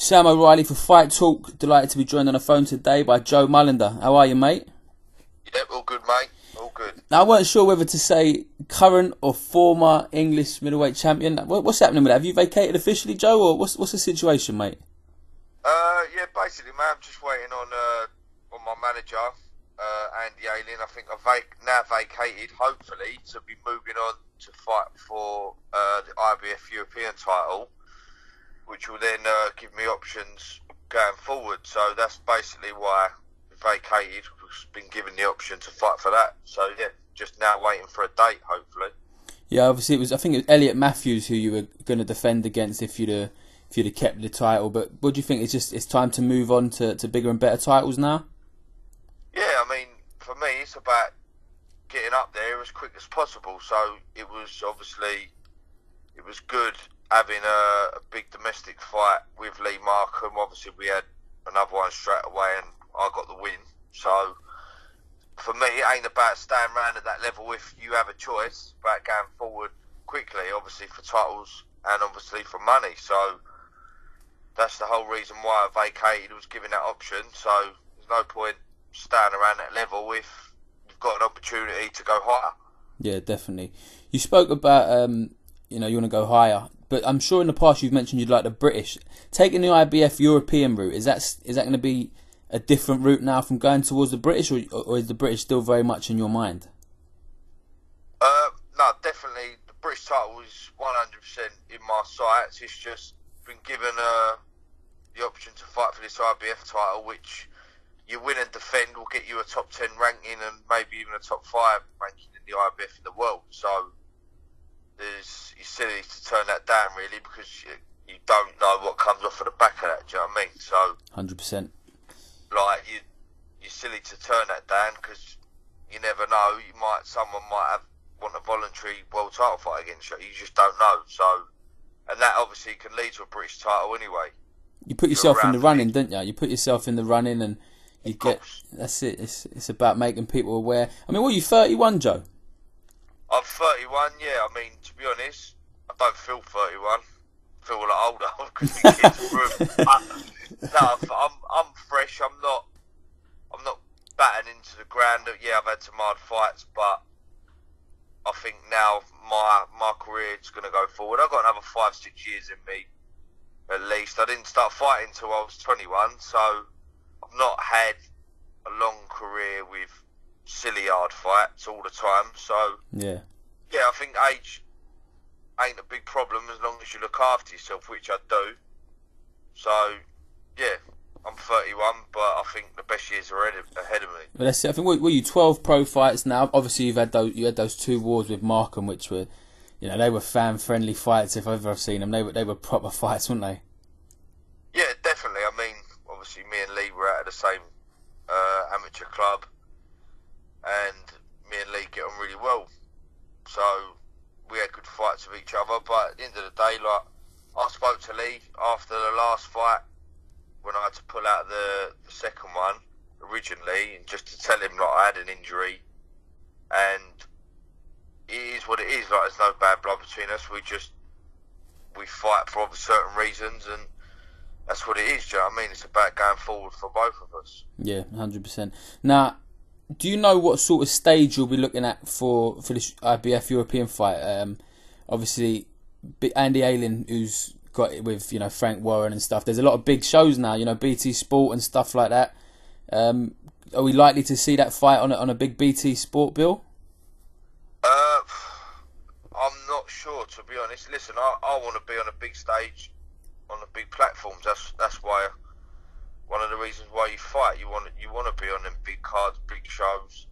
Sam O'Reilly for Fight Talk. Delighted to be joined on the phone today by Joe Mullender. How are you, mate? Yep, all good, mate. All good. Now, I weren't sure whether to say current or former English middleweight champion. What's happening with that? Have you vacated officially, Joe, or what's the situation, mate? Yeah, basically, mate, I'm just waiting on my manager, Andy Ayling. I think I've now vacated, hopefully, to be moving on to fight for the IBF European title, which will then give me options going forward. So that's basically why I vacated. I've been given the option to fight for that. So yeah, just now waiting for a date, hopefully. Yeah, obviously I think it was Elliot Matthews who you were going to defend against if you'd have kept the title. But what do you think? It's time to move on to bigger and better titles now? Yeah, I mean, for me, it's about getting up there as quick as possible. So it was good having a big domestic fight with Lee Markham. Obviously, we had another one straight away, and I got the win. So for me, it ain't about staying around at that level if you have a choice. About going forward quickly, obviously for titles and obviously for money. So that's the whole reason why I vacated, was given that option. So there's no point staying around that level if you've got an opportunity to go higher. Yeah, definitely. You spoke about you want to go higher, but I'm sure in the past you've mentioned you'd like the British. Taking the IBF European route, is that going to be a different route now from going towards the British, or is the British still very much in your mind? No, definitely the British title is 100% in my sights. It's just been given the option to fight for this IBF title, which you win and defend will get you a top 10 ranking and maybe even a top 5 ranking in the IBF in the world. So it's silly to turn that down, really, because you don't know what comes off of the back of that. Do you know what I mean? So 100%. Like you're silly to turn that down, because you never know. Someone might want a voluntary world title fight against you. You just don't know. So, and that obviously can lead to a British title anyway. You put yourself in the running, don't you? You put yourself in the running, and you get. That's it. It's about making people aware. I mean, what are you, 31, Joe? I'm 31. Yeah. I mean, to be honest, I don't feel 31. I feel a lot older because the kids are No, I'm fresh. I'm not batting into the ground. Yeah, I've had some hard fights, but I think now my career is going to go forward. I've got another 5-6 years in me, at least. I didn't start fighting until I was 21, so I've not had a long career with silly hard fights all the time. So yeah, I think age ain't a big problem as long as you look after yourself, which I do. So yeah, I'm 31, but I think the best years are ahead of me. Well, that's it. I think were you 12 pro fights now? Obviously, you had those 2 wars with Markham, which were, they were fan friendly fights. If ever I've seen them, they were proper fights, weren't they? Yeah, definitely. I mean, obviously, me and Lee were out of the same amateur club, and me and Lee get on really well. So we had good fights with each other. But at the end of the day, like, I spoke to Lee after the last fight, when I had to pull out the second one originally, and just to tell him like I had an injury, and it is what it is. Like, there's no bad blood between us. We fight for certain reasons, and that's what it is. Do you know what I mean? It's about going forward for both of us. Yeah, 100%. Now, do you know what sort of stage you'll be looking at for this IBF European fight? Obviously, Andy Ayling, who's got it with Frank Warren and stuff. There's a lot of big shows now, BT Sport and stuff like that. Are we likely to see that fight on a big BT Sport bill? I'm not sure, to be honest. Listen, I want to be on a big stage, on the big platforms. That's why one of the reasons why you fight. You want to be on them big cards, big shows.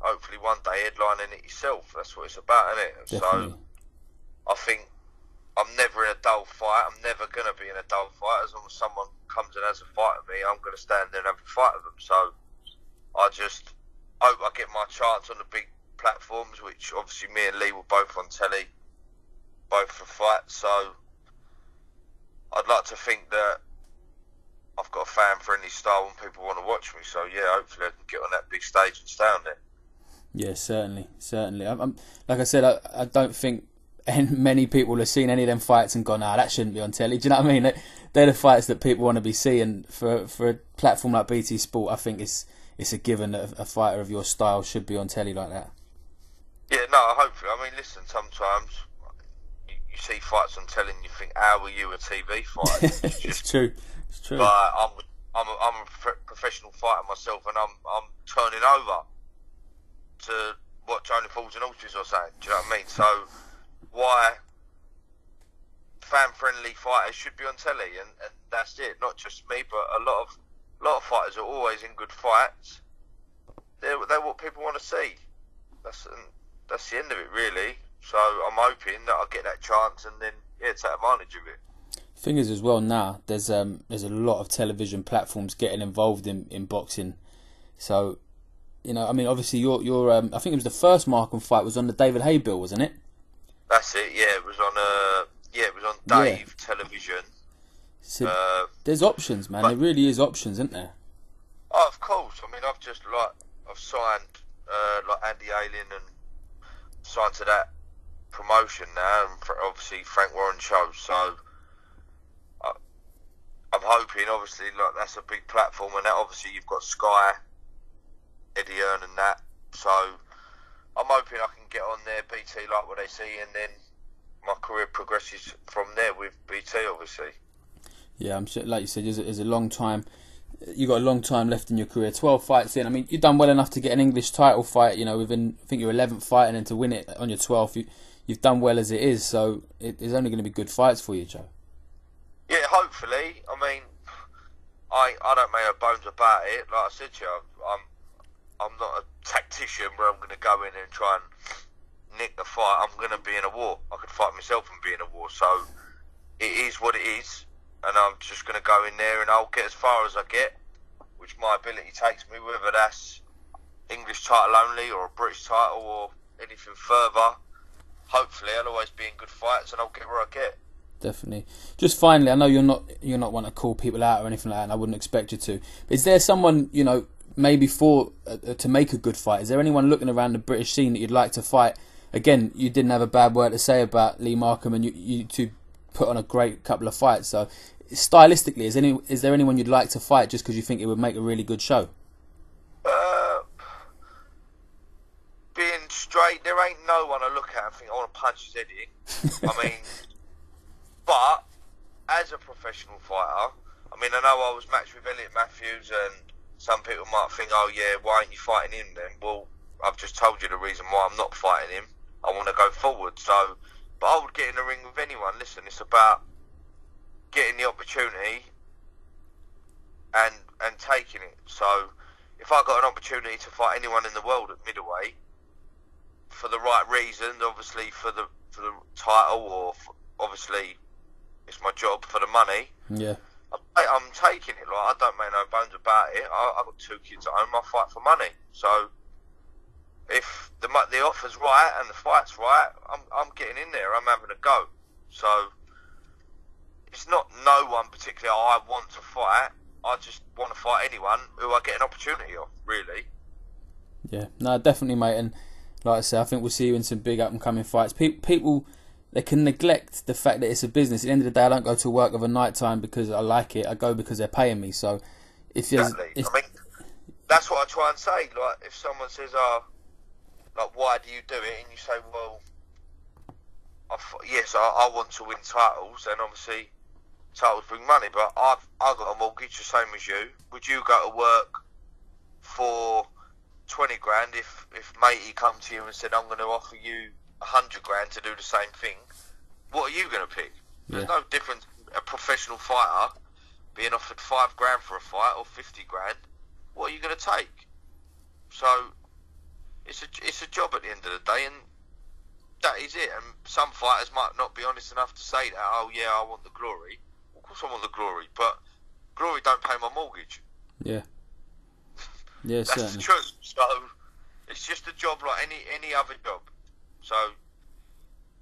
Hopefully one day headlining it yourself. That's what it's about, isn't it? Definitely. So I think I'm never in a dull fight. I'm never going to be in a dull fight. As long as someone comes and has a fight with me, I'm going to stand there and have a fight with them. So I just hope I get my chance on the big platforms, which obviously me and Lee were both on telly, both for fights. So I'd like to think that I've got a fan-friendly style and people want to watch me. So yeah, hopefully I can get on that big stage and stay on there. Yeah, certainly. I'm like I said, I don't think many people have seen any of them fights and gone, that shouldn't be on telly. Do you know what I mean? they're the fights that people want to be seeing. For a platform like BT Sport, I think it's a given that a fighter of your style should be on telly like that. Yeah, no, hopefully. I mean, listen, sometimes you see fights on telly and you think, how are you a TV fighter? It's true. It's true. Like, I'm a professional fighter myself, and I'm turning over to watch Only Fools and Horses or something. Do you know what I mean? So why fan-friendly fighters should be on telly, and that's it. Not just me, but a lot of fighters are always in good fights. They're what people want to see. That's the end of it, really. So I'm hoping that I'll get that chance and then take advantage of it. Thing is, as well, now there's a lot of television platforms getting involved in boxing. So, you know, I mean, obviously your I think it was the first Markham fight was on the David Hay bill, wasn't it? That's it. Yeah, it was on Dave television. So there's options, man. There really is options, isn't there? Oh, of course. I mean, I've signed like Andy Ayling and signed to that promotion now, and obviously Frank Warren show. So I'm hoping, obviously, like that's a big platform, and that obviously you've got Sky, Eddie Earn, and that. So I'm hoping I can get on there, BT, like what they see, and then my career progresses from there with BT, obviously. Yeah, I'm sure, like you said, there's a long time. You got a long time left in your career. 12 fights in. I mean, you've done well enough to get an English title fight. You know, within I think your 11th fight, and then to win it on your 12th, you've done well as it is. So it's only going to be good fights for you, Joe. Yeah, hopefully. I mean, I don't make no bones about it. Like I said to you, I'm not a tactician where I'm going to go in and try and nick the fight. I'm going to be in a war. I could fight myself and be in a war. So it is what it is. And I'm just going to go in there and I'll get as far as I get, which my ability takes me, whether that's English title only or a British title or anything further. Hopefully I'll always be in good fights and I'll get where I get. Definitely. Just finally, I know you're not one to call people out or anything like that, and I wouldn't expect you to. But is there someone, you know, maybe to make a good fight? Is there anyone looking around the British scene that you'd like to fight? Again, you didn't have a bad word to say about Lee Markham, and you two put on a great couple of fights. So, stylistically, is there anyone you'd like to fight just because you think it would make a really good show? Being straight, there ain't no one I look at and think I want to punch his head in. I mean, but as a professional fighter, I mean, I know I was matched with Elliot Matthews, and some people might think, oh yeah, why aren't you fighting him then? Well, I've just told you the reason why I'm not fighting him. I want to go forward. So, but I would get in the ring with anyone. Listen, it's about getting the opportunity and taking it. So, if I got an opportunity to fight anyone in the world at middleweight for the right reasons, obviously for the title, or obviously it's my job for the money. Yeah, I'm taking it. Like, I don't make no bones about it. I've got 2 kids at home. I fight for money. So if the offer's right and the fight's right, I'm getting in there. I'm having a go. So it's not no one particularly I want to fight. I just want to fight anyone who I get an opportunity of, really. Yeah, no, definitely, mate. And like I said, I think we'll see you in some big up-and-coming fights. People, they can neglect the fact that it's a business. At the end of the day, I don't go to work of a night time because I like it. I go because they're paying me. So if exactly. I mean, that's what I try and say. Like, if someone says, "Oh, like, why do you do it?" and you say, "Well, yes, I want to win titles, and obviously titles bring money, but I've got a mortgage the same as you. Would you go to work for 20 grand if matey come to you and said, I'm going to offer you 100 grand to do the same thing? What are you going to pick?" There's no difference. A professional fighter being offered 5 grand for a fight or 50 grand. What are you going to take? So it's a job at the end of the day, and that is it. And some fighters might not be honest enough to say that. Oh yeah, I want the glory. Of course I want the glory, but glory don't pay my mortgage. Yeah. Yeah, that's certainly the truth. So it's just a job like any other job. So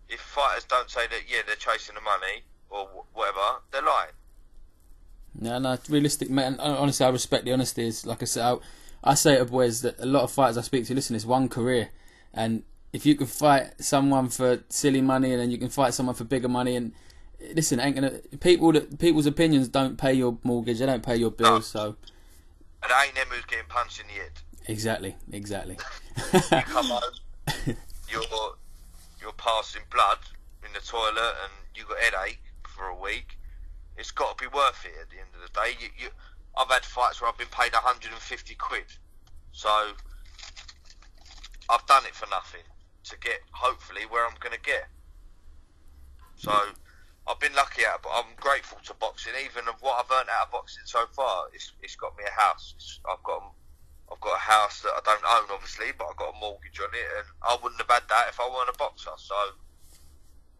if fighters don't say that, yeah, they're chasing the money or whatever, they're lying. No, realistic, mate. And honestly, I respect the honesty. Is like I said, I say to boys that a lot of fighters I speak to, listen, it's one career, and if you can fight someone for silly money and then you can fight someone for bigger money, and listen, ain't gonna people's opinions don't pay your mortgage. They don't pay your bills. So, and it ain't them who's getting punched in the head. Exactly. You come home, you're passing blood in the toilet, and you got headache for a week. It's got to be worth it at the end of the day. I've had fights where I've been paid 150 quid, so I've done it for nothing to get hopefully where I'm going to get. So I've been lucky at it, but I'm grateful to boxing. Even of what I've earned out of boxing so far, it's got me a house. I've got a house that I don't own, obviously, but I've got a mortgage on it, and I wouldn't have had that if I weren't a boxer. So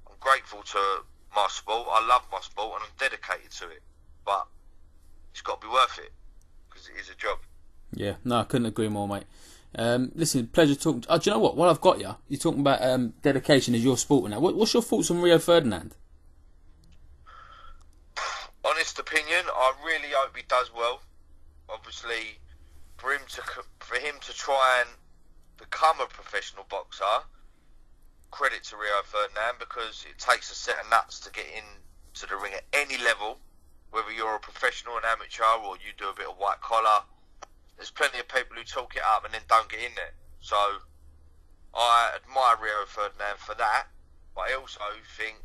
I'm grateful to my sport. I love my sport, and I'm dedicated to it. But it's got to be worth it, because it is a job. Yeah, no, I couldn't agree more, mate. Listen, pleasure talking. Do you know what? While I've got you, you're talking about dedication as your sport now. What's your thoughts on Rio Ferdinand? Honest opinion, I really hope he does well. Obviously, for him to try and become a professional boxer, credit to Rio Ferdinand, because it takes a set of nuts to get into the ring at any level, whether you're a professional, an amateur, or you do a bit of white collar. There's plenty of people who talk it up and then don't get in there. So I admire Rio Ferdinand for that, but I also think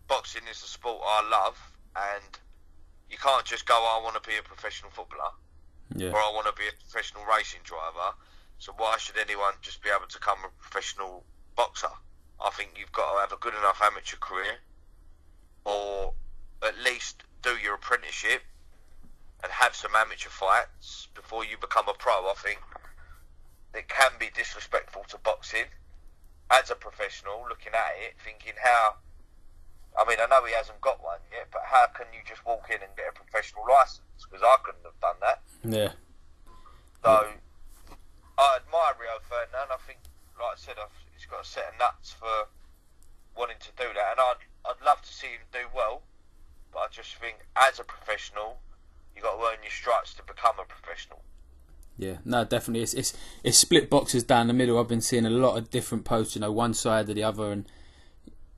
boxing is the sport I love, and you can't just go, I want to be a professional footballer, or I want to be a professional racing driver. So why should anyone just be able to become a professional boxer? I think you've got to have a good enough amateur career, or at least do your apprenticeship and have some amateur fights before you become a pro. I think it can be disrespectful to boxing as a professional, looking at it, thinking how, I mean, I know he hasn't got one yet, but how can you just walk in and get a professional licence? Because I couldn't have done that. Yeah. So I admire Rio Ferdinand. I think, like I said, he's got a set of nuts for wanting to do that, and I'd love to see him do well, but I just think as a professional, you got to earn your stripes to become a professional. Yeah, no, definitely. It's split boxes down the middle. I've been seeing a lot of different posts, one side or the other, and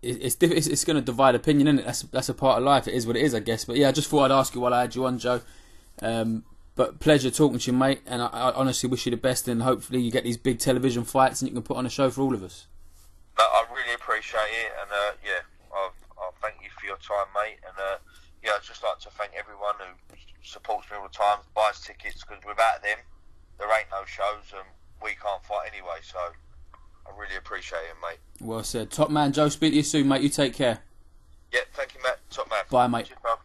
it's going to divide opinion, isn't it? That's a part of life. It is what it is, I guess. But yeah, I just thought I'd ask you while I had you on, Joe. But pleasure talking to you, mate, and I honestly wish you the best, and hopefully you get these big television fights and you can put on a show for all of us. No, I really appreciate it, and I thank you for your time, mate, and I'd just like to thank everyone who supports me all the time, buys tickets, because without them, there ain't no shows, and we can't fight anyway, so I really appreciate it, mate. Well said. Top man, Joe, speak to you soon, mate. You take care. Yeah, thank you, Matt. Top man. Bye, mate. Cheers, pal.